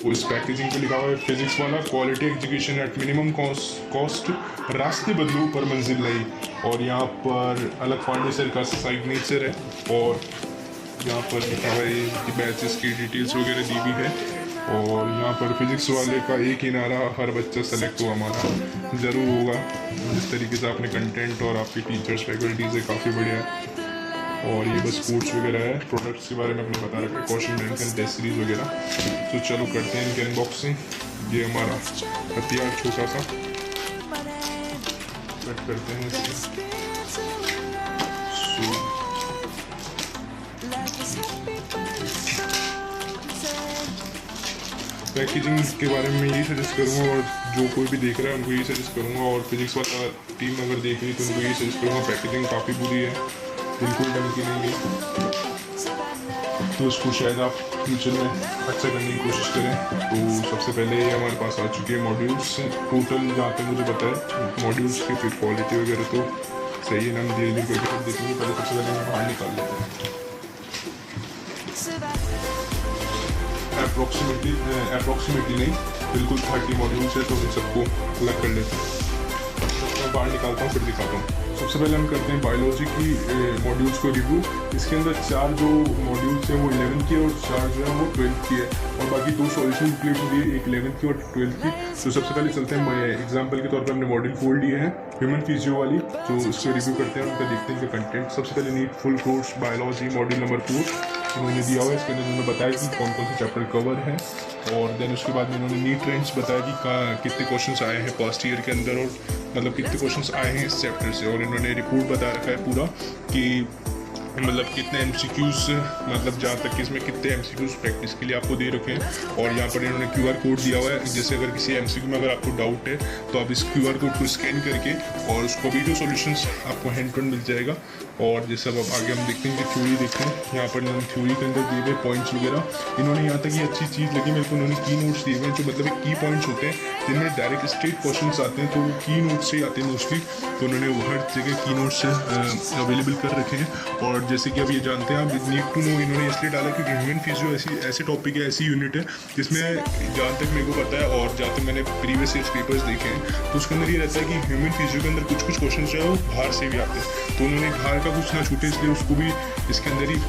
उस पैकेजिंग पे लिखा हुआ है फिजिक्स वाला, quality execution at minimum cost, रास्ते बदलू पर मंजिल नहीं। और यहाँ पर अलग फाउंडेशन का सिग्नेचर है, और यहाँ पर लिखा हुआ है कि बैचेस की डिटेल्स वगैरह दी भी है। और यहाँ पर फिजिक्स वाले का एक ही नारा, हर बच्चा सेलेक्ट हो हमारा ज़रूर होगा। जिस तरीके से आपने कंटेंट और आपकी टीचर्स फैकल्टीज़ है काफ़ी बढ़िया है। और ये बस कोड्स वगैरह है, प्रोडक्ट्स के बारे में आपने बता रखा है, question bank and test series वगैरह। तो चलो करते हैं इनकी अनबॉक्सिंग। ये हमारा हथियार छोटा सा कट करते हैं इससे। पैकेजिंग के बारे में यही सजेस्ट करूँगा, और जो कोई भी देख रहा है उनको यही सजेस्ट करूँगा। और फिजिक्स वाला टीम अगर देख रही तो उनको यही सजेस्ट करूँगा, पैकेजिंग काफ़ी बुरी है, बिल्कुल ढंग की नहीं है। तो उसको शायद आप फ्यूचर में अच्छा करने की कोशिश करें। तो सबसे पहले ये हमारे पास आ चुके हैं मॉड्यूल्स, टोटल जहाँ तक मुझे पता है मॉड्यूल्स की फिर क्वालिटी वगैरह तो सही है ना, हम धीरे धीरे करके देखेंगे। पहले सबसे पहले हम बाहर निकाल लेते हैं। अप्रॉक्सीमेटली नहीं, बिल्कुल 30 मॉड्यूल्स है, तो इन सबको अलग कर लेते हैं। मैं बाहर निकालता हूँ फिर दिखाता हूँ। सबसे पहले हम करते हैं बायोलॉजी की मॉड्यूल्स को रिव्यू। इसके अंदर 4 जो मॉड्यूल्स हैं वो 11 की, और 4 जो है वो 12 की है, और बाकी 2 सॉल्यूशन बुकलेट दी है, एक 11 की और 12 की। तो सबसे पहले चलते हैं, एग्जाम्पल के तौर पर हमने मॉड्यूल 4 लिए हैं, ह्यूमन फिजियो वाली, तो इसको रिव्यू करते हैं, उनका देखते हैं इनका कंटेंट। सबसे पहले NEET full course biology module number 4 इन्होंने दिया हुआ है। इसके अंदर उन्होंने बताया कि कौन कौन से चैप्टर कवर है, और देन उसके बाद में इन्होंने नीट ट्रेंड्स बताया कि कितने क्वेश्चंस आए हैं पास्ट ईयर के अंदर, और मतलब कितने क्वेश्चंस आए हैं इस चैप्टर से। और इन्होंने रिपोर्ट बता रखा है पूरा कि मतलब कितने MCQs, मतलब जहाँ तक कि इसमें कितने MCQs प्रैक्टिस के लिए आपको दे रखे हैं। और यहाँ पर इन्होंने QR कोड दिया हुआ है, जैसे अगर किसी MCQ में अगर आपको डाउट है तो आप इस QR कोड को स्कैन करके और उसको वीडियो सॉल्यूशंस आपको हैंड टू हैंड मिल जाएगा। और जैसे अब आगे हम देखते हैं कि थ्योरी देखते हैं, यहाँ पर इन्होंने थ्योरी के अंदर दिए हुए पॉइंट्स वगैरह। इन्होंने यहाँ तक ये अच्छी चीज़ लगी मेरे को, उन्होंने की नोट्स दिए हुए हैं, जो मतलब एक की पॉइंट्स होते हैं जिनमें डायरेक्ट स्ट्रेट क्वेश्चंस आते हैं, तो वो की नोट्स से आते हैं मोस्टली। तो उन्होंने हर जगह की नोट्स अवेलेबल कर रखे हैं। और जैसे कि अब ये जानते हैं आप, नीड टू नो इन्होंने इसलिए डाला क्योंकि ह्यूमन फिजियो ऐसे टॉपिक है, ऐसी यूनिट है जिसमें जहाँ तक मेरे को पता है और जहाँ तक मैंने प्रीवियस ईयर पेपर्स देखे हैं, तो उसके अंदर ये रहता है कि ह्यूमन फिजियो के अंदर कुछ कुछ क्वेश्चन जो है वो बाहर से भी आते हैं। तो उन्होंने बाहर का कुछ ना छूटे इसलिए उसको भी इसके अंदर ही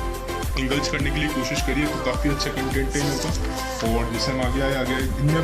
इंगल्स करने के लिए कोशिश करिए। तो काफ़ी अच्छा कंटेंट है इनका। और जैसे हम आगे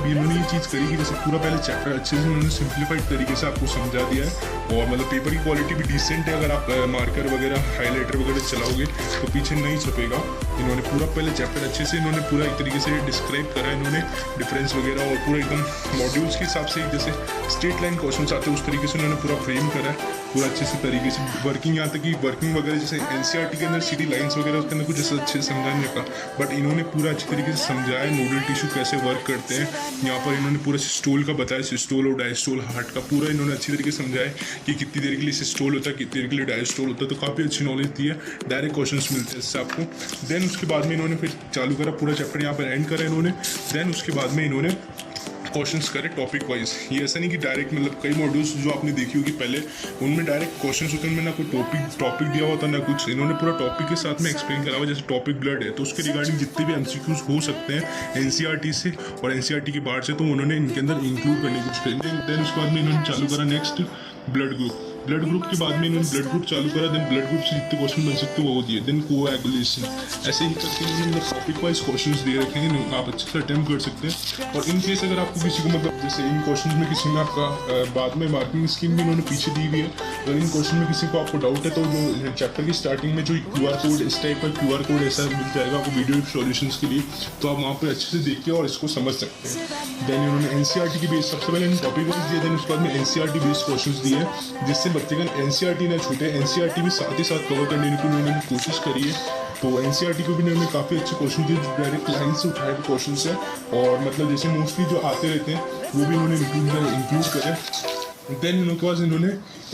इन्होंने ये चीज़ करी कि जैसे पूरा पहले चैप्टर अच्छे से उन्होंने सिंप्लीफाइड तरीके से आपको समझा दिया है, और मतलब पेपर की क्वालिटी भी डिसेंट है। अगर आप मार्कर वगैरह हाईलाइटर वगैरह चलाओगे तो पीछे नहीं छपेगा। इन्होंने पूरा पहले चैप्टर अच्छे से इन्होंने पूरा एक तरीके से डिस्क्राइब करा है इन्होंने, डिफरेंस वगैरह, और पूरा एकदम मॉड्यूल्स के हिसाब से जैसे स्ट्रेट लाइन क्वेश्चन आते हैं उस तरीके से उन्होंने पूरा फ्रेम करा है, पूरा अच्छे से तरीके से। वर्किंग यहाँ तक कि वर्किंग वगैरह जैसे NCERT के अंदर सिटी लाइन्स वगैरह उसके अंदर कुछ जैसे अच्छे से समझा नहीं रखा, बट इन्होंने पूरा अच्छे तरीके से समझाया है नोडल टिश्यू कैसे वर्क करते हैं। यहाँ पर इन्होंने पूरा सिस्टोल का बताया, सिस्टोल और डायस्टोल हार्ट का पूरा इन्होंने अच्छी तरीके से समझाया कि कितनी देर के लिए सिस्टोल होता है, कितनी देर के लिए डायस्टोल होता है। तो काफ़ी अच्छी नॉलेज दी है, डायरेक्ट क्वेश्चंस मिलते हैं इससे आपको। देन उसके बाद में इन्होंने फिर चालू करा पूरा चैप्टर, यहाँ पर एंड करा इन्होंने। देन उसके बाद में इन्होंने क्वेश्चंस करे टॉपिक वाइज। ये ऐसा नहीं कि डायरेक्ट, मतलब कई मॉड्यूल्स जो आपने देखी होगी पहले उनमें डायरेक्ट क्वेश्चंस होते हैं, उनमें ना कोई टॉपिक दिया होता ना कुछ। इन्होंने पूरा टॉपिक के साथ में एक्सप्लेन करा हुआ। जैसे टॉपिक ब्लड है तो उसके रिगार्डिंग जितने भी MCQs हो सकते हैं NCERT से और NCERT के बाहर से, तो उन्होंने इनके अंदर इंक्लूड करने की कोशिश करी। देन उसके बाद में इन्होंने चालू करा नेक्स्ट ब्लड ग्रुप के बाद में इन्होंने ब्लड ग्रुप चालू करा। देन ब्लड ग्रुप से जितने क्वेश्चन बन सकते वो दिए। देन कोएगुलेशन, ऐसे ही करके इन्होंने टॉपिक वाइज क्वेश्चंस दे रखे हैं, आप अच्छे से अटेम्प्ट कर सकते हैं। और इन केस अगर आपको किसी को मतलब जैसे इन क्वेश्चन में किसी में आपका बाद में मार्किंग स्कीम भी इन्होंने पीछे दी हुई है, तो इन क्वेश्चन में किसी को आपको डाउट है तो जो चैप्टर की स्टार्टिंग में जो QR कोड, इस टाइप का QR कोड ऐसा मिल जाएगा आपको वीडियो सॉल्यूशंस के लिए, तो आप वहाँ पर अच्छे से देखिए और इसको समझ सकते हैं। देन इन्होंने NCERT की बेस, सबसे पहले इन्होंने टॉपिक वाइज दिया, देन उसके बाद में NCERT बेस्ड क्वेश्चंस दिए जिससे बच्चे का NCERT ना छूटे। NCERT भी साथ ही साथ कवर करने की उन्होंने कोशिश करी है। तो NCERT को भी इन्होंने काफ़ी अच्छे क्वेश्चन दिए जो डायरेक्ट लाइन से उठाए हुए क्वेश्चन है, और मतलब जैसे मोस्टली जो आते रहते हैं वो भी उन्होंने इंक्लूड करें। देन उनके पास इन्होंने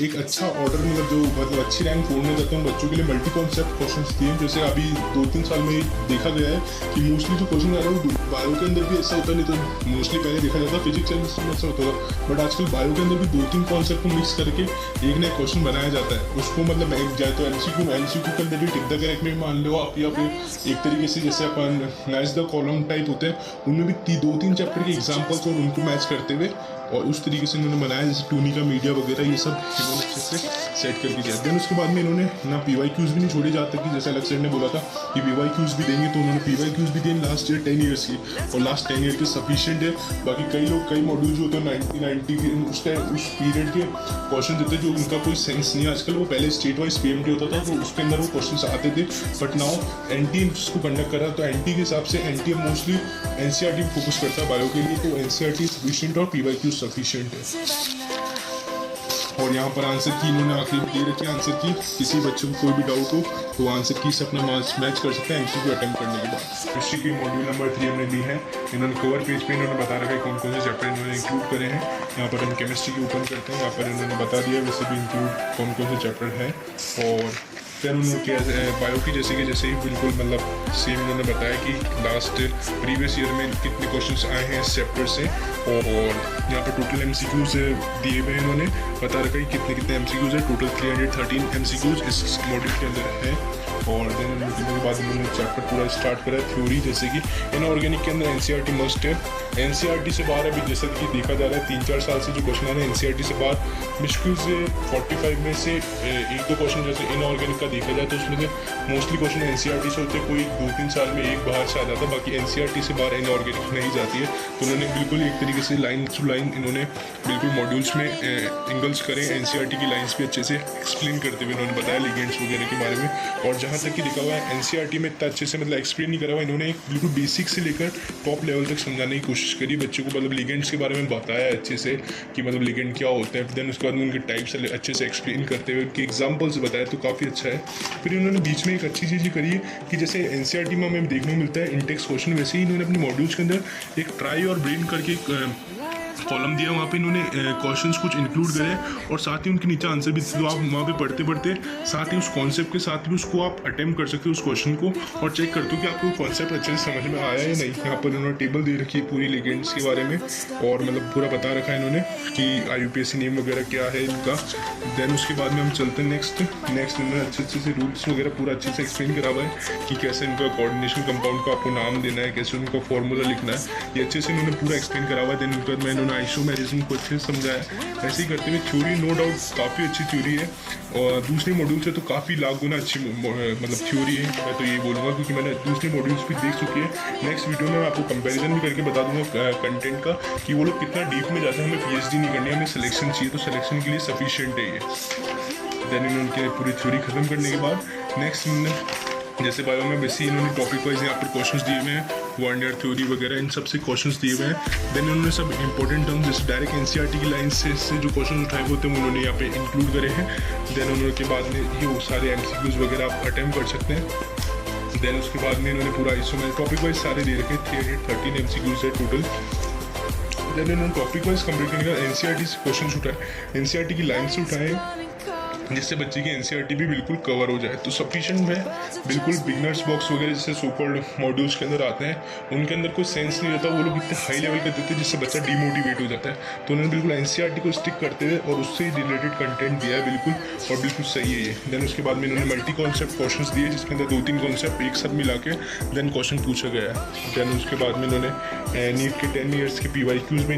एक अच्छा ऑर्डर मतलब अच्छी रैंक छोड़ने जाते हैं बच्चों के लिए मल्टी कॉन्सेप्ट क्वेश्चंस दिए। जैसे अभी 2-3 साल में देखा गया है कि मोस्टली जो क्वेश्चन आ रहा है वो बायो के अंदर भी ऐसा होता है, नहीं तो मोस्टली पहले देखा जाता फिजिक्स केमिस्ट्री में ऐसा होता था, बट आजकल बायो के अंदर भी 2-3 कॉन्सेप्ट को मिक्स करके एक नया क्वेश्चन बनाया जाता है। उसको मतलब जाए तो एमसीक्यू के अंदर भी टिक द करेक्ट में मान लो आप, या फिर एक तरीके से जैसे अपन मैच द कॉलम टाइप होते हैं उनमें भी 2-3 चैप्टर के एग्जाम्पल्स और उनको मैच करते हुए और उस तरीके से इन्होंने बनाया, जैसे टूनी का मीडिया वगैरह ये सब इन्होंने अच्छे से सेट करके दिया। देन उसके बाद में इन्होंने ना PYQs भी नहीं छोड़े जाते कि जैसे अलग सर ने बोला था कि PYQs भी देंगे, तो उन्होंने PYQs भी दिए लास्ट ईयर 10 ईयर्स की, और लास्ट 10 ईयर के सफिशिएंट है। बाकी कई मॉड्यूल जो होते हैं 90 के उस पीरियड के क्वेश्चन देते जो उनका कोई सेंस नहीं है आजकल। वो पहले स्टेट वाइज PMT होता था तो उसके अंदर वो क्वेश्चन आते थे, बट नाउ NT उसको कंडक्ट कर रहा है, तो NT के हिसाब से NT मोस्टली NCERT फोकस करता है बायो के लिए, तो NCERT सफिशिएंट और PYQ सफिशिएंट है। और यहाँ पर आंसर की इन्होंने आखिरी में दे रखी है, आंसर की किसी बच्चे को कोई भी डाउट हो तो आंसर की से अपना मैच कर सकते हैं MCQ अटेम्प्ट करने के बाद। हिस्ट्री की मॉड्यूल नंबर 3 हमने ली है। इन्होंने कवर पेज पे इन्होंने बता रखा है कौन कौन से चैप्टर इन्होंने इंक्लूड करे हैं। यहाँ पर हम केमिस्ट्री की ओपन करते हैं, यहाँ पर इन्होंने बता दिया वैसे भी इंक्लूड कौन कौन से चैप्टर है। और फिर उन्होंने बायो की जैसे ही बिल्कुल मतलब सेम उन्होंने बताया कि लास्ट प्रीवियस ईयर में कितने क्वेश्चंस आए हैं इस चैप्टर से, और यहाँ पर टोटल MCQs दिए हुए हैं, इन्होंने बता रखा है कितने MCQs है। टोटल 313 MCQs इस मॉड्यूल के अंदर है। और देन उनके बाद उन्होंने चैप्टर पूरा स्टार्ट करा है थ्योरी, जैसे कि इनऑर्गेनिक के अंदर NCERT मस्ट है। NCERT से बाहर अभी जैसे कि देखा जा रहा है 3-4 साल से जो क्वेश्चन आ रहे हैं NCERT से बाहर मुश्किल से 45 में से 1-2 क्वेश्चन जैसे इनऑर्गेनिक का देखा जाए तो उसमें से मोस्टली क्वेश्चन NCERT से होते हैं, कोई 2-3 साल में एक बाहर से आ जाता है, बाकी NCERT से बाहर इनऑर्गेनिक नहीं जाती है। तो उन्होंने बिल्कुल एक तरीके से लाइन टू लाइन इन्होंने बिल्कुल मॉड्यूल्स में एंगल्स करें, NCERT की लाइन्स भी अच्छे से एक्सप्लेन करते हुए इन्होंने बताया लिगेंड्स वगैरह के बारे में। और जहाँ तक कि देखा हुआ है NCERT में इतना अच्छे से मतलब एक्सप्लेन नहीं करा हुआ, इन्होंने एक बिल्कुल बेसिक से लेकर टॉप लेवल तक समझाने की कोशिश करी बच्चों को, मतलब लिगेंड्स के बारे में बताया अच्छे से कि मतलब लिगेंड क्या होते हैं। देन उसके बाद उनके टाइप्स अच्छे से एक्सप्लेन करते हुए उनके एग्जाम्पल्स बताया, तो काफ़ी अच्छा है। फिर इन्होंने बीच में एक अच्छी चीज़ करी है कि जैसे NCERT में हमें देखने को मिलता है इंटेक्स क्वेश्चन, वैसे ही इन्होंने अपने मॉड्यूल्स के अंदर एक ट्राई और ब्रेन करके कॉलम दिया, वहाँ पे इन्होंने क्वेश्चंस कुछ इंक्लूड करे और साथ ही उनके नीचे आंसर भी, तो आप वहाँ पे पढ़ते पढ़ते साथ ही उस कॉन्सेप्ट के साथ भी उसको आप अटेम्प्ट कर सकते हो उस क्वेश्चन को, और चेक करते हो कि आपको कॉन्सेप्ट अच्छे से समझ में आया या नहीं। यहाँ पर इन्होंने टेबल दे रखी है पूरी लिगेंड्स के बारे में, और मतलब पूरा बता रखा है इन्होंने कि IUPAC नेम वगैरह क्या है इनका। देन उसके बाद में हम चलते हैं नेक्स्ट इन्होंने अच्छे से रूल्स वगैरह पूरा अच्छे से एक्सप्लेन करा हुआ है कि कैसे इनका कोऑर्डिनेशन कंपाउंड को आपको नाम देना है, कैसे उनका फॉर्मूला लिखना है, ये अच्छे से इन्होंने पूरा एक्सप्लेन करा हुआ है। देन उनके बाद में इन्होंने आइसोमेरिज्म को अच्छे से समझाया। ऐसे ही करते हुए थ्योरी नो डाउट काफ़ी अच्छी थ्योरी है, और दूसरे मॉड्यूल से तो काफ़ी लाख गुना अच्छी मतलब थ्योरी है, मैं तो यही बोलूँगा क्योंकि मैंने दूसरे मॉड्यूल्स भी देख चुकी है। नेक्स्ट वीडियो में मैं आपको कंपैरिजन भी करके बता दूंगा कंटेंट का कि वो लोग कितना डीप में जाते हैं। हमें PhD नहीं करनी, हमें सिलेक्शन चाहिए, तो सिलेक्शन के लिए सफिशिएंट है ये। देन इन्होंने पूरी थ्योरी खत्म करने के बाद नेक्स्ट जैसे बायो में वैसे इन्होंने टॉपिक वाइज यहाँ पर क्वेश्चंस दिए हुए हैं, 1 ईयर थ्योरी वगैरह इन सब से क्वेश्चंस दिए हुए हैं। देन उन्होंने सब इंपॉर्टेंट टर्म्स जैसे डायरेक्ट NCERT की लाइन से जो क्वेश्चन उठाए होते हैं उन्होंने यहाँ पे इंक्लूड करे हैं। देन उन्होंने के बाद में ये वो सारे MCQs वगैरह आप अटेम्प्ट कर सकते हैं। देन उसके बाद में इन्होंने पूरा इसमें टॉपिक वाइज सारे दे रखे, 313 MCQs है टोटल। देन इन्होंने टॉपिक वाइज कंप्लीट करने का NCERT से क्वेश्चन उठाए, NCERT की लाइन से उठाए, जिससे बच्चे की NCERT भी बिल्कुल कवर हो जाए, तो सफिशिएंट है। बिल्कुल बिगनर्स बॉक्स वगैरह जैसे सुपर मॉड्यूल्स के अंदर आते हैं उनके अंदर कोई सेंस नहीं रहता, वो लोग इतने हाई लेवल का देते हैं जिससे बच्चा डिमोटिवेट हो जाता है। तो उन्होंने बिल्कुल NCERT को स्टिक करते हुए और उससे रिलेटेड कंटेंट दिया है बिल्कुल, और बिल्कुल सही है ये। देन उसके बाद में इन्होंने मल्टी कॉन्सेप्ट क्वेश्चन दिए जिसके अंदर 2-3 कॉन्सेप्ट एक साथ मिला के देन क्वेश्चन पूछा गया है। देन उसके बाद में इन्होंने नीट के 10 ईयर्स के PYQs में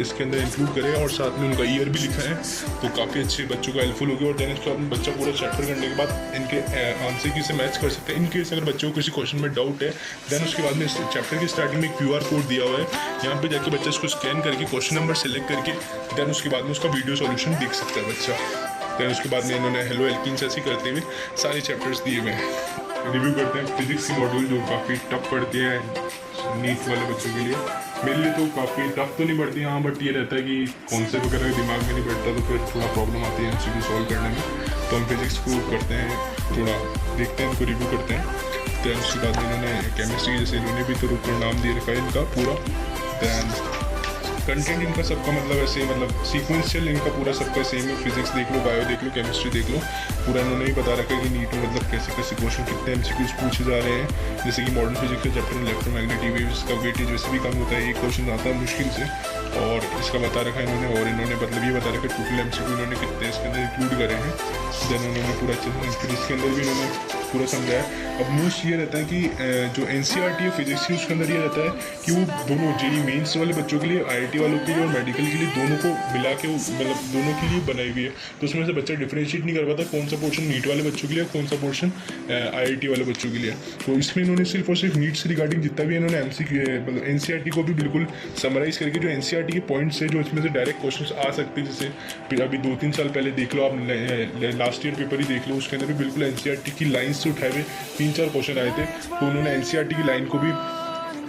इसके अंदर इंक्लूड करे और साथ में उनका ईयर भी लिखा है, तो काफ़ी अच्छे बच्चों का हेल्पफुल हो गया। और देन इसके बाद बच्चा पूरा चैप्टर करने के बाद इनके आंसर की से मैच कर सकते हैं। इनकेस अगर बच्चों को किसी क्वेश्चन में डाउट है, देन उसके बाद में इस चैप्टर की स्टार्टिंग में एक QR कोड दिया हुआ है, यहाँ पे जाके बच्चा इसको स्कैन करके क्वेश्चन नंबर सेलेक्ट करके देन उसके बाद में उसका वीडियो सॉल्यूशन देख सकता है बच्चा। देन उसके बाद में इन्होंने हेलो एल्कीन्स ऐसे करते हुए सारे चैप्टर्स दिए हुए हैं। रिव्यू करते हैं फिजिक्स की मॉड्यूल जो काफ़ी टफ पड़ती है नीट वाले बच्चों के लिए। मेरे लिए तो काफ़ी टफ तो नहीं पड़ती हाँ, बट ये रहता है कि कॉन्सेप्ट वगैरह दिमाग में नहीं बैठता तो फिर थोड़ा प्रॉब्लम आती है MCQ सॉल्व करने में। तो हम फिजिक्स को करते हैं, थोड़ा देखते हैं, उनको रिव्यू करते हैं। दैन उसके बाद इन्होंने केमिस्ट्री जैसे इन्होंने भी तो नाम दे रखा है इनका पूरा। दैन कंटेंट इनका सबका मतलब ऐसे मतलब सीक्वेंशियल इनका पूरा सबका सेम है। फिजिक्स देख लो, बायो देख लो, केमिस्ट्री देख लो, पूरा इन्होंने ही बता रखा है कि नीट में मतलब कैसे कैसे क्वेश्चन कितने MCQs पूछे जा रहे हैं। जैसे कि मॉडर्न फिजिक्स के चैप्टर में इलेक्ट्रोमैग्नेटिक वेव्स का वेटेज वैसे भी कम होता है, एक क्वेश्चन आता है मुश्किल से, और इसका बता रखा है इन्होंने। और इन्होंने मतलब ये बता रखा है टोटल MCQ इन्होंने कितने इसके अंदर इंक्लूड करे हैं। देन उन्होंने पूरा फिर इसके अंदर भी इन्होंने पूरा समझाया। अब मोस्ट ये रहता है कि जो NCERT है फिजिक्स की, उसके अंदर ये रहता है कि वो दोनों JEE मेंस वाले बच्चों के लिए, IIT वालों के लिए और मेडिकल के लिए, दोनों को मिला के मतलब दोनों के लिए बनाई हुई है। तो उसमें से बच्चा डिफ्रेंशिएट नहीं कर पाता कौन सा पोर्शन नीट वाले बच्चों के लिए, कौन सा पोर्शन IIT वाले बच्चों के लिए। तो इसमें इन्होंने सिर्फ और सिर्फ नीट से रिगार्डिंग जितना भी इन्होंने MCQ मतलब NCERT को भी बिल्कुल समराइज करके, जो NCERT के पॉइंट्स है जो इसमें से डायरेक्ट क्वेश्चन आ सकते हैं, जैसे अभी 2-3 साल पहले देख लो आप, लास्ट ईयर पेपर ही देख लो, उसके अंदर भी बिल्कुल NCERT की लाइन से उठाए हुए 3-4 क्वेश्चन आए थे। तो उन्होंने NCERT की लाइन को भी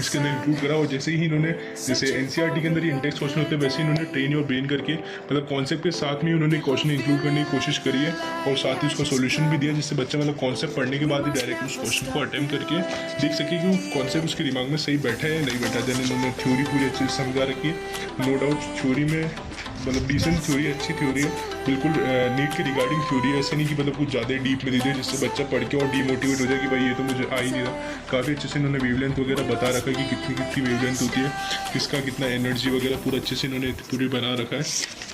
इसके अंदर इंक्लूड करा। और जैसे ही इन्होंने, जैसे NCERT के अंदर ये इंडेक्स क्वेश्चन होते हैं, वैसे ही इन्होंने ट्रेन योर ब्रेन करके मतलब कॉन्सेप्ट के साथ में उन्होंने क्वेश्चन इंक्लूड करने की कोशिश करी है, और साथ ही उसका सॉल्यूशन भी दिया, जिससे बच्चा मतलब कॉन्सेप्ट पढ़ने के बाद ही डायरेक्ट उस क्वेश्चन को अटेम्प्ट करके देख सके कि वो कॉन्सेप्ट उसके दिमाग में सही बैठा है या नहीं बैठा। देन इन्होंने थ्योरी पूरी अच्छे से समझा रखी है। नो डाउट थ्योरी में मतलब डिसेंट थ्योरी, अच्छी थ्योरी है, बिल्कुल नीट के रिगार्डिंग थ्योरी है। ऐसे नहीं कि मतलब कुछ ज़्यादा डीप में दे दिया जिससे बच्चा पढ़ के और डीमोटिवेट हो जाए कि भाई ये तो मुझे आ ही नहीं रहा। काफ़ी अच्छे से इन्होंने वेवलेंथ वगैरह बता रखा है कि कितनी कितनी वेवलेंथ होती है, किसका कितना एनर्जी वगैरह पूरा अच्छे से इन्होंने पूरी बना रखा है।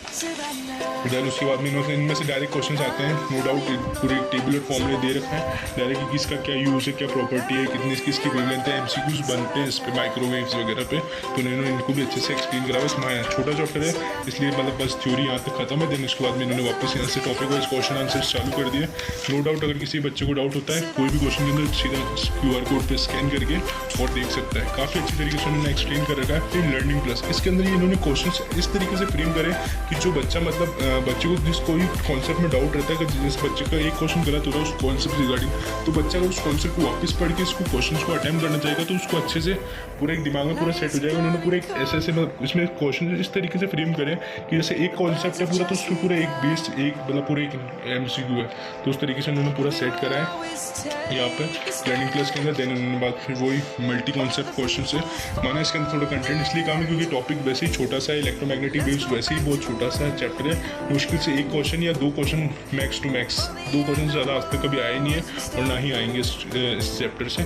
देन उसके बाद में इनमें से डायरेक्ट क्वेश्चन आते हैं। नो डाउट पूरे टेबुलर फॉर्म में दे रखा है डायरेक्ट कि किसका क्या यूज़ है, क्या प्रॉपर्टी है, कितनी किसकी वेवलेंथ है। MCQs बनते हैं इस पर माइक्रोवेव्स वगैरह पे, तो इन्होंने इनको भी अच्छे से एक्सप्लेन करा। बस छोटा चैप्टर है इसलिए मतलब बस थ्योरी यहाँ तक खत्म है। देन उसके बाद में इन्होंने वापस यहाँ से टॉपिक वाइज क्वेश्चन आंसर चालू कर दिए। नो डाउट अगर किसी बच्चे को डाउट होता है कोई भी क्वेश्चन के अंदर, सीधा QR कोड पर स्कैन करके और देख सकता है। काफ़ी अच्छी तरीके से उन्होंने एक्सप्लेन कर रखा है। फिर लर्निंग प्लस, इसके अंदर इन्होंने क्वेश्चन इस तरीके से फ्रेम करे कि जो बच्चा मतलब बच्चे को जिस कोई कॉन्सेप्ट में डाउट रहता है कि जिस बच्चे का एक क्वेश्चन गलत हो रहा है उस कॉन्सेप्ट रिगार्डिंग, तो बच्चा उस कॉन्सेप्ट को वापस पढ़ के इसको क्वेश्चन को अटेम्प्ट करना चाहेगा तो उसको अच्छे से पूरा एक दिमाग में पूरा सेट हो जाएगा। उन्होंने पूरा एक ऐसे मतलब इसमें क्वेश्चन इस तरीके से फ्रेम करें कि जैसे एक कॉन्सेप्ट है पूरा, तो उसमें पूरा एक बेस एक मतलब पूरा एक MCQ है, तो उस तरीके से उन्होंने पूरा सेट करा है यहाँ पर लर्निंग प्लस के अंदर। देन उन्होंने बात फिर वही मल्टी कॉन्सेप्ट क्वेश्चन से माना इसके अंदर थोड़ा कंटेंट इसलिए कम है क्योंकि टॉपिक वैसे ही छोटा सा है, इलेक्ट्रोमैग्नेटिक वेव्स वैसे ही बहुत छोटा सा चैप्टर है। मुश्किल से एक क्वेश्चन या 2 question max to max, 2 question से ज़्यादा आज तक कभी आए नहीं है और ना ही आएंगे इस चैप्टर से।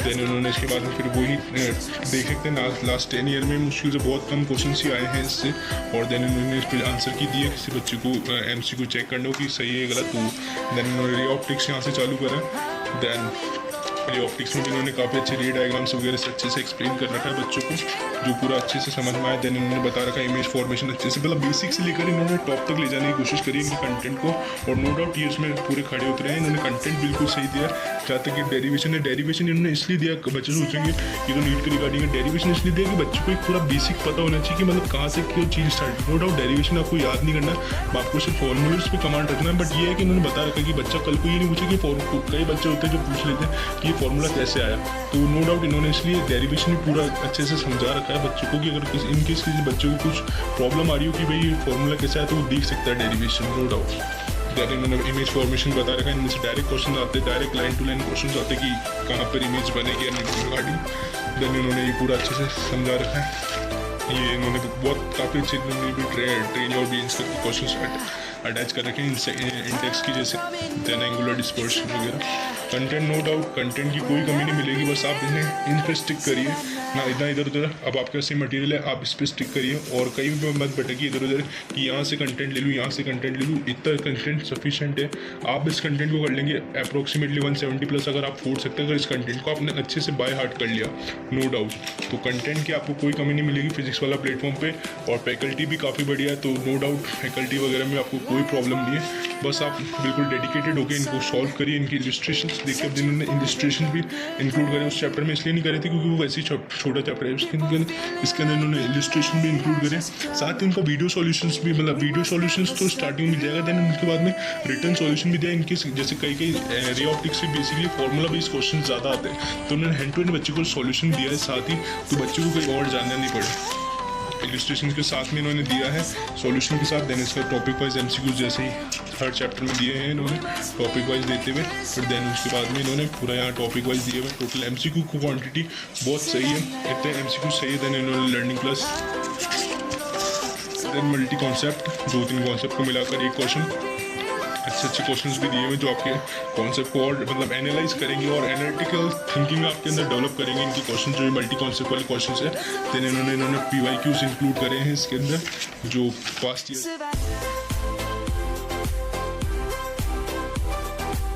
देन उन्होंने इसके बाद में फिर वही देख सकते हैं लास्ट 10 ईयर में मुश्किल से बहुत कम क्वेश्चन ही आए हैं इससे। और देन उन्होंने इस पर आंसर की दिया किसी बच्चे को MCQ चेक करने को कि सही है गलत। तो देन उन्होंने रे ऑप्टिक्स यहाँ से चालू करा। देन रे ऑप्टिक्स में भी उन्होंने काफ़ी अच्छे रे डायग्राम्स वगैरह से अच्छे से एक्सप्लेन कर रखा है बच्चों को, जो पूरा अच्छे से समझ में आया। देन उन्होंने बता रखा है इमेज फॉर्मेशन अच्छे से मतलब बेसिक से लेकर इन्होंने टॉप तक ले जाने की कोशिश करी इनके कंटेंट को। और नो डाउट ये इसमें पूरे खड़े उतरे हैं, इन्होंने कंटेंट बिल्कुल सही दिया। जहाँ तक कि डेरिवेशन है, डेरिवेशन इन्होंने इसलिए दिया, बच्चे सोचेंगे ये तो नीट के रिगार्डिंग है, डेरिवेशन इसलिए दिया कि बच्चों को एक पूरा बेसिक पता होना चाहिए कि मतलब कहाँ से क्यों चीज़ स्टार्ट। नो डाउट डेरिवेशन आपको याद नहीं करना, आपको सिर्फ फॉर्मूलेस पे कमांड रखना है। बट ये है कि इन्होंने बता रखा है कि बच्चा कल को ये नहीं पूछे कि कई बच्चे होते हैं जो पूछ लेते हैं कि ये फॉर्मूला कैसे आया। तो नो डाउट इन्होंने इसलिए डेरिवेशन पूरा अच्छे से समझा रखा है बच्चों को कि अगर इनकेस किसी बच्चे को कुछ प्रॉब्लम आ रही हो कि भाई ये फॉर्मूला कैसे आया तो वो देख सकता है डेरिवेशन। नो डाउट देन इन्होंने इमेज फॉर्मेशन बता रखा है, इनमें से डायरेक्ट क्वेश्चन आते हैं, direct line to line question आते हैं कि कहाँ पर इमेज बनेगी रिगार्डिंग। देन इन्होंने ये पूरा अच्छे से समझा रखा है। ये इन्होंने बहुत काफ़ी अच्छे भी ट्रेन और बीन्स करके क्वेश्चन अटैच कर रखे हैं इंडेक्स की जैसे, देन एंगुलर डिस्पर्शन वगैरह। कंटेंट नो डाउट कंटेंट की कोई कमी नहीं मिलेगी, बस आप इन्हें इन पर स्टिक करिए ना, इतना इधर उधर। अब आपके पास मटेरियल है आप इस पर स्टिक करिए और कहीं भी मत भटकिए इधर उधर कि यहाँ से कंटेंट ले लूँ यहाँ से कंटेंट ले लूँ। इतना कंटेंट सफिशेंट है, आप इस कंटेंट को कर लेंगे अप्रोक्सीमेटली 170+ अगर आप फोड़ सकते हैं अगर इस कंटेंट को आपने अच्छे से बाय हार्ट कर लिया नो डाउट। तो कंटेंट की आपको कोई कमी नहीं मिलेगी फिजिक्स वाला प्लेटफॉर्म पे। और फैकल्टी भी काफ़ी बढ़िया है, तो नो डाउट फैकल्टी वगैरह में आपको कोई प्रॉब्लम नहीं है। बस आप बिल्कुल डेडिकेटेड होकर इनको सॉल्व करिए। इनकी इलस्ट्रेशन देखिए, अब जिन्होंने इलस्ट्रेशन भी इंक्लूड करे उस चैप्टर में इसलिए नहीं करे थे क्योंकि वो वैसे ही छोटा चैप्टर है, इसके अंदर इन्होंने इलस्ट्रेशन भी इंक्लूड करे। साथ ही उनका वीडियो सॉल्यूशंस भी, मतलब वीडियो सॉल्यूशंस तो स्टार्टिंग में जाएगा, देन उनके बाद में रिटर्न सॉल्यूशन भी दिया। इनके जैसे कई रे ऑप्टिक्स से बेसिकली फॉर्मूला बेस्ड क्वेश्चन ज़्यादा आते हैं, तो उन्होंने हैंड टू हैंड बच्चे को सॉल्यूशन दिया है साथ ही, तो बच्चे को कहीं और जानना नहीं पड़े। इलस्ट्रेशन के साथ में इन्होंने दिया है सॉल्यूशन के साथ। देन इसका टॉपिक वाइज MCQs जैसे ही हर चैप्टर में दिए हैं इन्होंने टॉपिक वाइज देते हुए, फिर देन उसके बाद में इन्होंने पूरा यहाँ टॉपिक वाइज दिए हुए। टोटल MCQ की क्वांटिटी बहुत सही है, इतने MCQ सही है। देन इन्होंने learning plus then multi concept, 2-3 concept को मिलाकर एक क्वेश्चन। अच्छे क्वेश्चंस भी दिए हुए जो आपके कॉन्सेप्ट को और मतलब एनालाइज करेंगे और एनालिटिकल थिंकिंग आपके अंदर डेवलप करेंगे। इनके क्वेश्चन जो मल्टी कॉन्सेप्ट वाले क्वेश्चंस है, देन इन्होंने PYQs इंक्लूड करे हैं इसके अंदर जो पास्ट ईयर